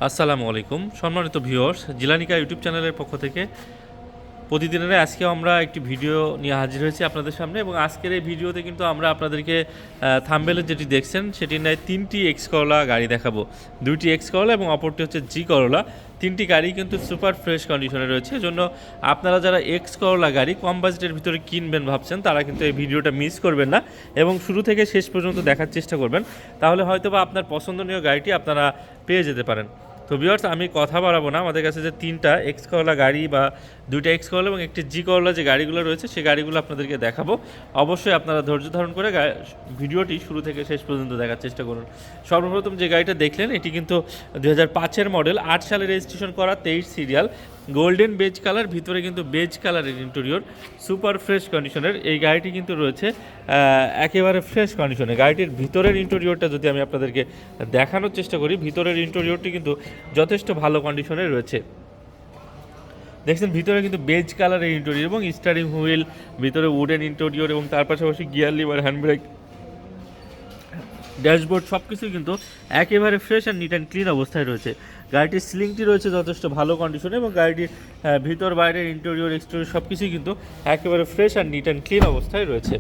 আসসালামু আলাইকুম সম্মানিত ভিউয়ার্স, জিলানিকা ইউটিউব চ্যানেলের পক্ষ থেকে প্রতিদিনের আজকে আমরা একটি ভিডিও নিয়ে হাজির হয়েছি আপনাদের সামনে। এবং আজকের এই ভিডিওতে কিন্তু আমরা আপনাদেরকে থাম্বনেলে যেটি দেখছেন সেটি নয়, তিনটি X-Corolla গাড়ি দেখাবো। দুইটি X-Corolla এবং অপরটি হচ্ছে G-Corolla। তিনটি গাড়ি কিন্তু সুপার ফ্রেশ কন্ডিশনে রয়েছে। এজন্য আপনারা যারা X-Corolla গাড়ি কম বাজেটের ভিতরে কিনবেন ভাবছেন, তারা কিন্তু এই ভিডিওটা মিস করবেন না এবং শুরু থেকে শেষ পর্যন্ত দেখার চেষ্টা করবেন। তাহলে হয়তোবা আপনার পছন্দনীয় গাড়িটি আপনারা পেয়ে যেতে পারেন। তো ভিউয়ার্স, আমি কথা বাড়াবো না। আমাদের কাছে যে তিনটা X-Corolla গাড়ি বা দুইটা X-Corolla এবং একটি G-Corolla যে গাড়িগুলো রয়েছে সেই গাড়িগুলো আপনাদেরকে দেখাবো। অবশ্যই আপনারা ধৈর্য ধারণ করে ভিডিওটি শুরু থেকে শেষ পর্যন্ত দেখার চেষ্টা করুন। সর্বপ্রথম যে গাড়িটা দেখলেন এটি কিন্তু 2005-এর মডেল, 8 সালে রেজিস্ট্রেশন করা, 23 সিরিয়াল, গোল্ডেন বেজ কালার, ভিতরে কিন্তু বেজ কালারের ইন্টেরিয়র, সুপার ফ্রেশ কন্ডিশনের এই গাড়িটি কিন্তু রয়েছে একেবারে ফ্রেশ কন্ডিশনে। গাড়িটির ভিতরের ইন্টেরিয়রটা যদি আমি আপনাদেরকে দেখানোর চেষ্টা করি, ভিতরের ইন্টেরিয়রটি কিন্তু যথেষ্ট ভালো কন্ডিশনে রয়েছে। দেখছেন ভিতরে কিন্তু বেজ কালারের ইন্টেরিয়র এবং স্টিয়ারিং হুইল, ভিতরে উডেন ইন্টেরিয়র এবং তার পাশাপাশি gear lever, hand brake, dashboard সব কিছুই কিন্তু একেবারে ফ্রেশ আর নিট অ্যান্ড ক্লিন অবস্থায় রয়েছে। গাড়িটির সিলিংটি রয়েছে যথেষ্ট ভালো কন্ডিশনে এবং গাড়িটির ভিতর বাইরের ইন্টেরিয়র এক্সটেরিয়র সব কিছুই কিন্তু একেবারে ফ্রেশ আর নিট অ্যান্ড ক্লিন অবস্থায় রয়েছে।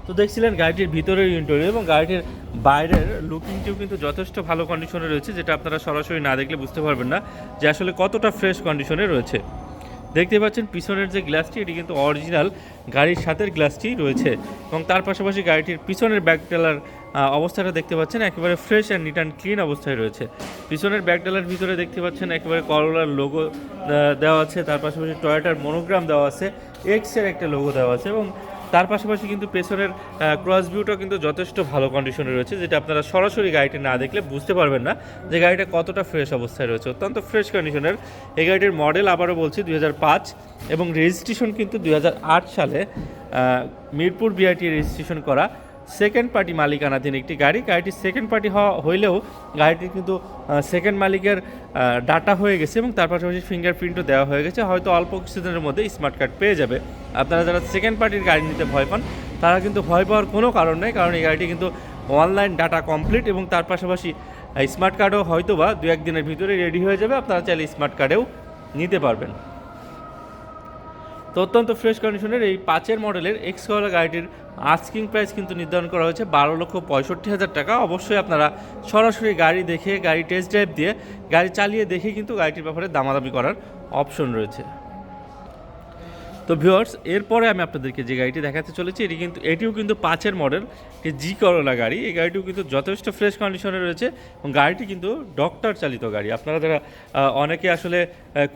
তো দেখছিলেন গাড়িটির ভিতরের ইন্টেরিয়র এবং গাড়িটির বাইরের লুকিংটিও কিন্তু যথেষ্ট ভালো কন্ডিশনে রয়েছে, যেটা আপনারা সরাসরি না দেখলে বুঝতে পারবেন না যে আসলে কতটা ফ্রেশ কন্ডিশনে রয়েছে। দেখতে পাচ্ছেন পিছনের যে গ্লাসটি এটি কিন্তু অরিজিনাল গাড়ির সাথের গ্লাসটি রয়েছে এবং তার পাশাপাশি গাড়িটির পিছনের ব্যাকডালার অবস্থাটা দেখতে পাচ্ছেন একেবারে fresh and NEET and clean অবস্থায় রয়েছে। পিছনের ব্যাকডালার ভিতরে দেখতে পাচ্ছেন একেবারে করোলার লোগো দেওয়া আছে, তার পাশাপাশি টয়োটার মনোগ্রাম দেওয়া আছে, এক্সের একটা লোগো দেওয়া আছে এবং তার পাশাপাশি কিন্তু পেছনের ক্রস ভিউটাও কিন্তু যথেষ্ট ভালো কন্ডিশনে রয়েছে, যেটা আপনারা সরাসরি গাড়িটি না দেখলে বুঝতে পারবেন না যে গাড়িটা কতটা ফ্রেশ অবস্থায় রয়েছে। অত্যন্ত ফ্রেশ কন্ডিশনের এই গাড়িটির মডেল আবারও বলছি 2005 এবং রেজিস্ট্রেশন কিন্তু 2008 সালে মিরপুর বিআরটি রেজিস্ট্রেশন করা, সেকেন্ড পার্টি মালিকানাধীন একটি গাড়ি। গাড়িটি সেকেন্ড পার্টি হইলেও গাড়িটির কিন্তু সেকেন্ড মালিকের ডাটা হয়ে গেছে এবং তার পাশাপাশি ফিঙ্গারপ্রিন্টও দেওয়া হয়ে গেছে। হয়তো অল্প কিছুদিনের মধ্যে স্মার্ট কার্ড পেয়ে যাবে। আপনারা যারা সেকেন্ড পার্টির গাড়ি নিতে ভয় পান তারা কিন্তু ভয় পাওয়ার কোনো কারণ নেই, কারণ এই গাড়িটি কিন্তু অনলাইন ডাটা কমপ্লিট এবং তার পাশাপাশি স্মার্ট কার্ডও হয়তো বা 2-1 দিনের ভিতরে রেডি হয়ে যাবে। আপনারা চাইলে স্মার্ট কার্ডেও নিতে পারবেন। তো অত্যন্ত ফ্রেশ কন্ডিশনের এই 5-এর মডেলের X-Corolla গাড়িটির আস্কিং প্রাইস কিন্তু নির্ধারণ করা হয়েছে 12,65,000 টাকা। অবশ্যই আপনারা সরাসরি গাড়ি দেখে, গাড়ি টেস্ট ড্রাইভ দিয়ে, গাড়ি চালিয়ে দেখে কিন্তু গাড়িটির ব্যাপারে দামাদামি করার অপশন রয়েছে। তো ভিউয়ার্স, এরপরে আমি আপনাদেরকে যে গাড়িটি দেখাতে চলেছি এটিও কিন্তু 5-এর মডেল, একটি G-Corolla গাড়ি। এই গাড়িটিও কিন্তু যথেষ্ট ফ্রেশ কন্ডিশনে রয়েছে এবং গাড়িটি কিন্তু ডক্টর চালিত গাড়ি। আপনারা যারা অনেকে আসলে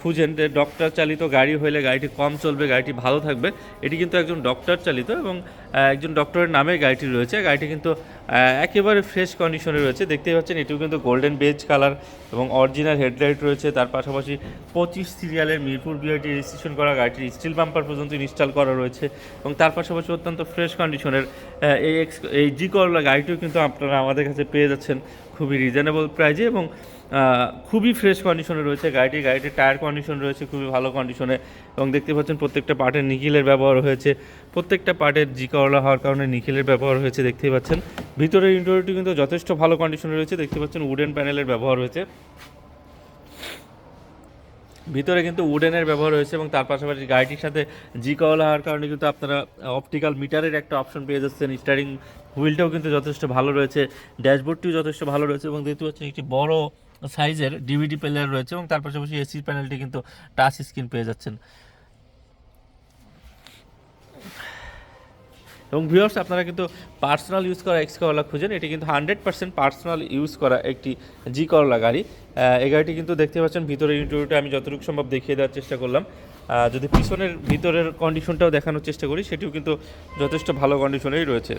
খুঁজেন যে ডক্টর চালিত গাড়ি হলে গাড়িটি কম চলবে, গাড়িটি ভালো থাকবে, এটি কিন্তু একজন ডক্টর চালিত এবং একজন ডক্টরের নামে গাড়িটি রয়েছে। গাড়িটি কিন্তু একেবারে ফ্রেশ কন্ডিশনে রয়েছে। দেখতেই পাচ্ছেন এটিও কিন্তু গোল্ডেন বেজ কালার এবং অরিজিনাল হেডলাইট রয়েছে। তার পাশাপাশি 25 সিরিয়ালের মিরপুর বিআরটি রেজিস্ট্রেশন করা, গাড়িটির স্টিল বাম্পার পর্যন্ত ইনস্টল করা রয়েছে এবং তার পাশাপাশি অত্যন্ত ফ্রেশ কন্ডিশনের এই G-Corolla গাড়িটিও কিন্তু আপনারা আমাদের কাছে পেয়ে যাচ্ছেন খুবই রিজনেবল প্রাইজে এবং খুবই ফ্রেশ কন্ডিশনে রয়েছে। গাড়িটির টায়ার কন্ডিশন রয়েছে খুবই ভালো কন্ডিশনে এবং দেখতে পাচ্ছেন প্রত্যেকটা পার্টের নিকেলের ব্যবহার হয়েছে। প্রত্যেকটা পার্টের G-Corolla হওয়ার কারণে নিকেলের ব্যবহার হয়েছে। দেখতেই পাচ্ছেন ভিতরের ইন্টেরিয়রটি কিন্তু যথেষ্ট ভালো কন্ডিশনে রয়েছে। দেখতে পাচ্ছেন উডেন প্যানেলের ব্যবহার হয়েছে, ভিতরে কিন্তু উডেনের ব্যবহার হয়েছে এবং তার পাশাপাশি গাড়িটির সাথে G-Corolla হওয়ার কারণে কিন্তু আপনারা অপটিক্যাল মিটারের একটা অপশন পেয়ে যাচ্ছেন। স্টিয়ারিং হুইলটাও কিন্তু যথেষ্ট ভালো রয়েছে, ড্যাশবোর্ডটিও যথেষ্ট ভালো রয়েছে এবং দেখতে পাচ্ছেন একটি বড় সাইজের ডিভিডি প্লেয়ার রয়েছে এবং তার পাশাপাশি এসি প্যানেলটি কিন্তু টাচ স্ক্রিন পেয়ে যাচ্ছেন। এবং ভিউয়ার্স, আপনারা কিন্তু পার্সোনাল ইউজ করা X-Corolla খুঁজেন, এটি কিন্তু 100% পার্সোনাল ইউজ করা একটি G-Corolla গাড়ি। এই গাড়িটি কিন্তু দেখতে পাচ্ছেন ভিতরের ইন্টেরিয়রটা আমি যতটুকু সম্ভব দেখিয়ে দেওয়ার চেষ্টা করলাম। যদি পিছনের ভিতরের কন্ডিশনটাও দেখানোর চেষ্টা করি, সেটিও কিন্তু যথেষ্ট ভালো কন্ডিশনেই রয়েছে।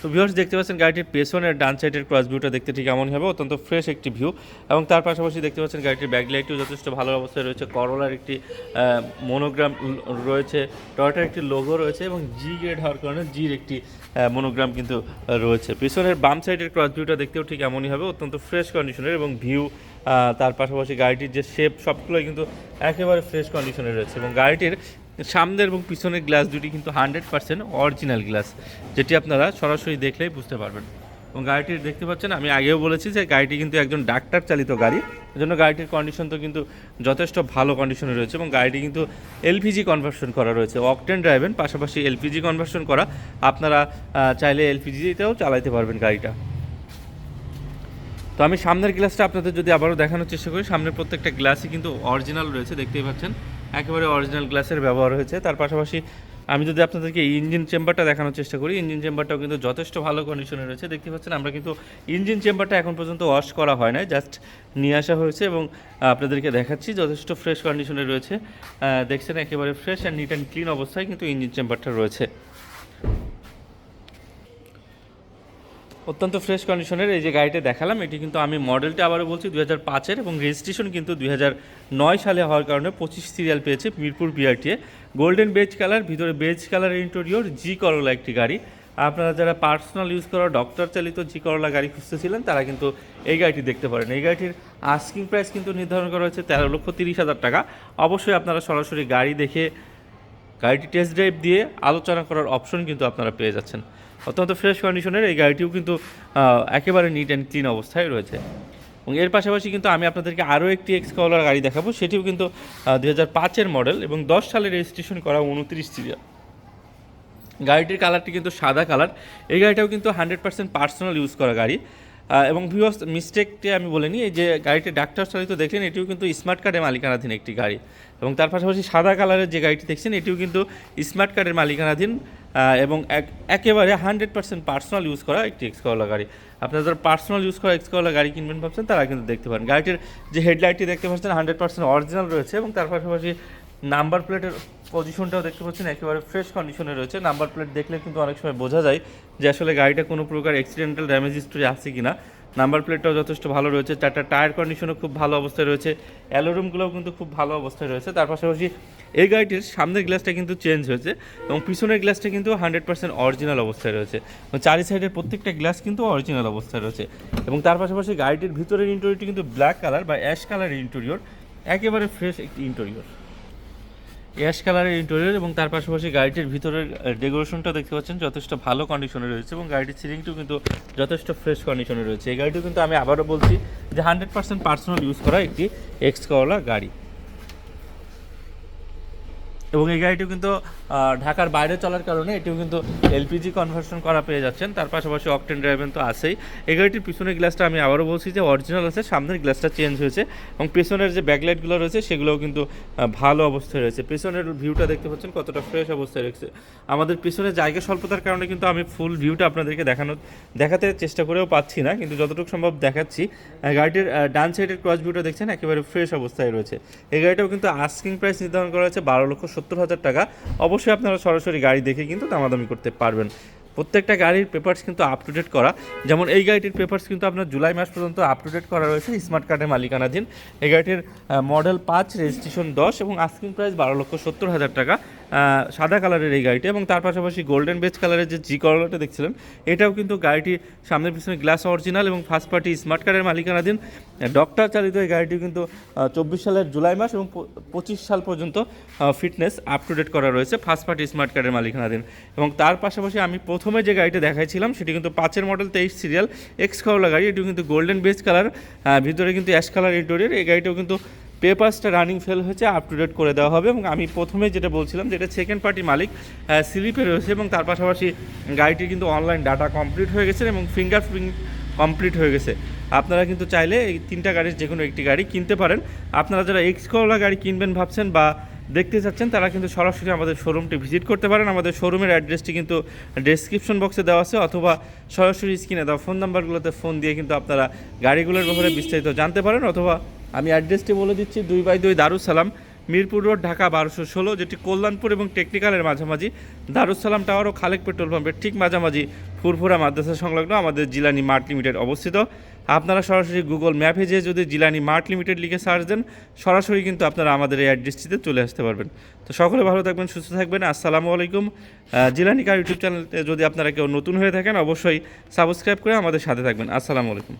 তো ভিউয়ার্স দেখতে পাচ্ছেন গাড়িটির পেছনের ডান সাইডের ক্রস ভিউটা দেখতে ঠিক এমনই হবে, অত্যন্ত ফ্রেশ একটি ভিউ। এবং তার পাশাপাশি দেখতে পাচ্ছেন গাড়িটির ব্যাকলাইটটিও যথেষ্ট ভালো অবস্থায় রয়েছে, করোলার একটি মনোগ্রাম রয়েছে, টয়োটার একটি লোগো রয়েছে এবং জি গ্রেড হওয়ার কারণে জির একটি মনোগ্রাম কিন্তু রয়েছে। পেছনের বাম সাইডের ক্রস ভিউটা দেখতেও ঠিক এমনই হবে, অত্যন্ত ফ্রেশ কন্ডিশনের এবং ভিউ তার পাশাপাশি গাড়িটির যে শেপ সবগুলোই কিন্তু একেবারে ফ্রেশ কন্ডিশনে রয়েছে। এবং গাড়িটির সামনের এবং পিছনের গ্লাস দুটি কিন্তু 100% অরিজিনাল গ্লাস, যেটি আপনারা সরাসরি দেখলেই বুঝতে পারবেন। এবং গাড়িটির দেখতে পাচ্ছেন, আমি আগেও বলেছি যে গাড়িটি কিন্তু একজন ডাক্তার চালিত গাড়ি, এজন্য গাড়িটির কন্ডিশন তো কিন্তু যথেষ্ট ভালো কন্ডিশনে রয়েছে। এবং গাড়িটি কিন্তু এলপিজি কনভার্সন করা রয়েছে, অকটেন ড্রাইভেন পাশাপাশি এলপিজি কনভার্সন করা, আপনারা চাইলে এলপিজিতেও চালাতে পারবেন গাড়িটা। তো আমি সামনের গ্লাসটা আপনাদের যদি আবারও দেখানোর চেষ্টা করি, সামনের প্রত্যেকটা গ্লাসই কিন্তু অরিজিনাল রয়েছে, দেখতেই পাচ্ছেন একেবারে অরিজিনাল গ্লাসের ব্যবহার হয়েছে। তার পাশাপাশি আমি যদি আপনাদেরকে ইঞ্জিন চেম্বারটা দেখানোর চেষ্টা করি, ইঞ্জিন চেম্বারটাও কিন্তু যথেষ্ট ভালো কন্ডিশনে রয়েছে। দেখতে পাচ্ছেন আমরা কিন্তু ইঞ্জিন চেম্বারটা এখন পর্যন্ত ওয়াশ করা হয় না, জাস্ট নিয়ে আসা হয়েছে এবং আপনাদেরকে দেখাচ্ছি, যথেষ্ট ফ্রেশ কন্ডিশনে রয়েছে। দেখছেন একেবারে fresh and NEET and clean অবস্থায় কিন্তু ইঞ্জিন চেম্বারটা রয়েছে, অত্যন্ত ফ্রেশ কন্ডিশনের। এই যে গাড়িটা দেখালাম, এটি কিন্তু আমি মডেলটা আবারও বলছি 2005-এর এবং রেজিস্ট্রেশন কিন্তু 2009 সালে হওয়ার কারণে 25 সিরিয়াল পেয়েছে, Mirpur BRTA, golden beige colour, ভিতরে বেজ কালারের ইন্টেরিয়র, জি করোলা একটি গাড়ি। আপনারা যারা পার্সোনাল ইউজ করা ডক্টর চালিত জি করোলা গাড়ি খুঁজতেছিলেন তারা কিন্তু এই গাড়িটি দেখতে পারেন। এই গাড়িটির আস্কিং প্রাইস কিন্তু নির্ধারণ করা হয়েছে 13,30,000 টাকা। অবশ্যই আপনারা সরাসরি গাড়ি দেখে গাড়িটি টেস্ট ড্রাইভ দিয়ে আলোচনা করার অপশন কিন্তু আপনারা পেয়ে যাচ্ছেন। অত্যন্ত ফ্রেশ কন্ডিশনের এই গাড়িটিও কিন্তু একেবারে নিট অ্যান্ড ক্লিন অবস্থায় রয়েছে। এবং এর পাশাপাশি কিন্তু আমি আপনাদেরকে আরও একটি এক্স-করোলা গাড়ি দেখাবো, সেটিও কিন্তু 2005-এর মডেল এবং 10 সালে রেজিস্ট্রেশন করা, 29 সিরিয়াল। গাড়িটির কালারটি কিন্তু সাদা কালার। এই গাড়িটাও কিন্তু 100% পার্সোনাল ইউজ করা গাড়ি। এবং ভিউয়ার্স মিস্টেকটি আমি বলে নিই, এই যে গাড়িটি ডাক্তার চালিত দেখলেন, এটিও কিন্তু স্মার্ট কার্ডের মালিকানাধীন একটি গাড়ি। এবং তার পাশাপাশি সাদা কালারের যে গাড়িটি দেখছেন, এটিও কিন্তু স্মার্ট কার্ডের মালিকানাধীন এবং একেবারে 100% পার্সোনাল ইউজ করা একটি এক্স-করোলা গাড়ি। আপনারা যারা পার্সোনাল ইউজ করা এক্স-করোলা গাড়ি কিনবেন ভাবছেন তারা কিন্তু দেখতে পারেন। গাড়িটির যে হেডলাইটটি দেখতে পাচ্ছেন 100% অরিজিনাল রয়েছে এবং তার পাশাপাশি নাম্বার প্লেটের পজিশনটাও দেখতে পাচ্ছেন একেবারে ফ্রেশ কন্ডিশনে রয়েছে। নাম্বার প্লেট দেখলে কিন্তু অনেক সময় বোঝা যায় যে আসলে গাড়িটা কোনো প্রকার অ্যাক্সিডেন্টাল ড্যামেজ হিস্ট্রি আছে কি না। নাম্বার প্লেটটাও যথেষ্ট ভালো রয়েছে, চারটা টায়ার কন্ডিশনও খুব ভালো অবস্থায় রয়েছে, অ্যালোরুমগুলোও কিন্তু খুব ভালো অবস্থায় রয়েছে। তার পাশাপাশি এই গাড়িটির সামনের গ্লাসটা কিন্তু চেঞ্জ হয়েছে এবং পিছনের গ্লাসটা কিন্তু 100% অরিজিনাল অবস্থায় রয়েছে এবং চারি সাইডের প্রত্যেকটা গ্লাস কিন্তু অরিজিনাল অবস্থায় রয়েছে। এবং তার পাশাপাশি গাড়িটির ভিতরের ইন্টেরিয়রটি কিন্তু ব্ল্যাক কালার বা অ্যাশ কালারের ইন্টেরিয়র, একেবারে ফ্রেশ একটি ইন্টেরিয়র, অ্যাশ কালারের ইন্টেরিয়র। এবং তার পাশাপাশি গাড়িটির ভিতরের ডেকোরেশনটা দেখতে পাচ্ছেন যথেষ্ট ভালো কন্ডিশনে রয়েছে এবং গাড়িটির সিলিংটিও কিন্তু যথেষ্ট ফ্রেশ কন্ডিশনে রয়েছে। এই গাড়িটিও কিন্তু আমি আবারও বলছি যে 100% পার্সোনাল ইউজ করা একটি এক্স-করোলা গাড়ি। এবং এই গাড়িটিও কিন্তু ঢাকার বাইরে চলার কারণে এটিও কিন্তু এলপিজি কনভার্সন করা পেয়ে যাচ্ছেন। তার পাশাপাশি অকটেন ড্রাইভেন তো আছেই। এই গাড়িটির পিছনের গ্লাসটা আমি আবারও বলছি যে অরিজিনাল আছে, সামনের গ্লাসটা চেঞ্জ হয়েছে এবং পেছনের যে ব্যাকলাইটগুলো রয়েছে সেগুলোও কিন্তু ভালো অবস্থায় রয়েছে। পেছনের ভিউটা দেখতে পাচ্ছেন কতটা ফ্রেশ অবস্থায় রয়েছে। আমাদের পিছনে জায়গা স্বল্পতার কারণে কিন্তু আমি ফুল ভিউটা আপনাদেরকে দেখাতে চেষ্টা করেও পাচ্ছি না, কিন্তু যতটুকু সম্ভব দেখাচ্ছি। গাড়িটির ডান সাইডের ক্রস ভিউটা দেখছেন একেবারে ফ্রেশ অবস্থায় রয়েছে। এই গাড়িটাও কিন্তু আস্কিং প্রাইস নির্ধারণ করা হয়েছে 12,70,000 টাকা। অবশ্যই আপনারা সরাসরি গাড়ি দেখে কিন্তু দামাদামি করতে পারবেন। প্রত্যেকটা গাড়ির পেপারস কিন্তু আপ টু ডেট করা, যেমন এই গাড়িটির পেপারস কিন্তু আপনার জুলাই মাস পর্যন্ত আপ টু ডেট করা রয়েছে, স্মার্ট কার্ডের মালিকানাধীন। এই গাড়িটির মডেল 5, রেজিস্ট্রেশন 10 এবং আস্কিং প্রাইস 12,70,000 টাকা। সাদা কালারের এই গাড়িটি এবং তার পাশাপাশি গোল্ডেন বেজ কালারের যে জি করোলাটা দেখছিলেন, এটাও কিন্তু গাড়িটির সামনের পিছনে গ্লাস অরিজিনাল এবং ফার্স্ট পার্টি স্মার্ট কার্ডের মালিকানাধীন। ডক্টর চালিত এই গাড়িটি কিন্তু 24 সালের জুলাই মাস এবং 25 সাল পর্যন্ত ফিটনেস আপ টু ডেট করা রয়েছে, ফার্স্ট পার্টি স্মার্ট কার্ডের মালিকানাধীন। এবং তার পাশাপাশি আমি প্রথমে যে গাড়িটা দেখাইছিলাম সেটি কিন্তু 5-এর মডেল 23 সিরিয়াল এক্স-করোলা গাড়ি। এটিও কিন্তু গোল্ডেন বেজ কালার, ভিতরে কিন্তু অ্যাশ কালার ইন্টেরিয়র। এই গাড়িটাও কিন্তু পেপারসটা রানিং ফেল হয়েছে, আপ টু ডেট করে দেওয়া হবে। এবং আমি প্রথমে যেটা বলছিলাম যেটা সেকেন্ড পার্টি মালিক স্লিপে রয়েছে এবং তার পাশাপাশি গাড়িটির কিন্তু অনলাইন ডাটা কমপ্লিট হয়ে গেছে এবং ফিঙ্গারপ্রিন্ট কমপ্লিট হয়ে গেছে। আপনারা কিন্তু চাইলে এই 3টা গাড়ির যে কোনো একটি গাড়ি কিনতে পারেন। আপনারা যারা এক্স-করোলা গাড়ি কিনবেন ভাবছেন বা দেখতে চাচ্ছেন তারা কিন্তু সরাসরি আমাদের শোরুমটি ভিজিট করতে পারেন। আমাদের শোরুমের অ্যাড্রেসটি কিন্তু ডেসক্রিপশন বক্সে দেওয়া আছে, অথবা সরাসরি স্ক্রিনে দেওয়া ফোন নাম্বারগুলোতে ফোন দিয়ে কিন্তু আপনারা গাড়িগুলোর ব্যাপারে বিস্তারিত জানতে পারেন। অথবা আমি অ্যাড্রেসটি বলে দিচ্ছি, 2/2 দারুস সালাম মিরপুর রোড, ঢাকা 1216, যেটি কল্যাণপুর এবং টেকনিক্যালের মাঝামাঝি, দারুসালাম টাওয়ার ও খালেক পেট্রোল পাম্পের ঠিক মাঝামাঝি ফুরফুরা মাদ্রাসা সংলগ্ন আমাদের জিলানি মার্ট লিমিটেড অবস্থিত। আপনারা সরাসরি গুগল ম্যাপে যেয়ে যদি জিলানি মার্ট লিমিটেড লিখে সার্চ দেন, সরাসরি কিন্তু আপনারা আমাদের এই অ্যাড্রেসটিতে চলে আসতে পারবেন। তো সকলে ভালো থাকবেন, সুস্থ থাকবেন। আসসালামু আলাইকুম। জিলানি কার ইউটিউব চ্যানেলতে যদি আপনারা কেউ নতুন হয়ে থাকেন, অবশ্যই সাবস্ক্রাইব করে আমাদের সাথে থাকবেন। আসসালামু আলাইকুম।